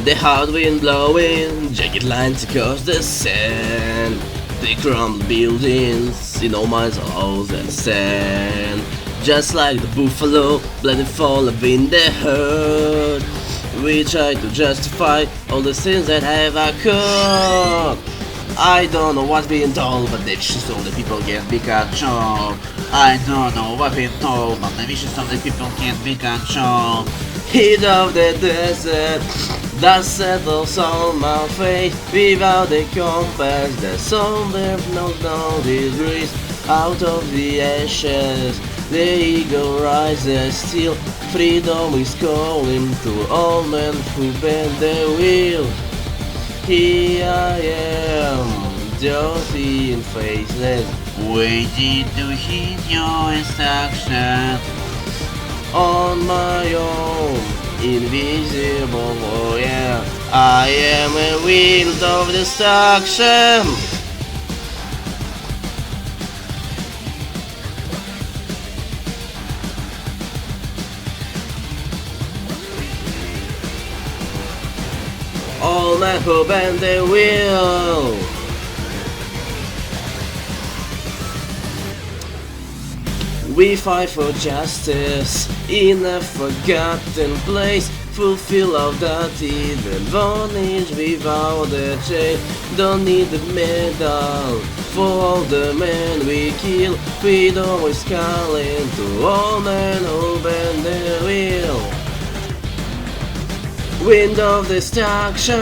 The hard wind blowing, jagged lines across the sand. The crumbled buildings in all miles of holes and sand. Just like the buffalo, bloody fall in the herd. We try to justify all the sins that have occurred. I don't know what's being told, but the visions of the people can't be controlled. I don't know what's being told, but the visions of the people can't be controlled. Heat of the desert, dust settles on my face. Without a compass, the sun there knows no degrees. Out of the ashes, the eagle rises still. Freedom is calling to all men who bend the wheel. Here I am, dirty and faceless, waiting to hit your instruction. On my own, invisible warrior, I am a wheel of destruction. All men who bend the wheel. We fight for justice in a forgotten place. Fulfill our duty, the bondage without a chain. Don't need a medal for all the men we kill. Freedom is calling to all men who bend the wheel. Wind of destruction.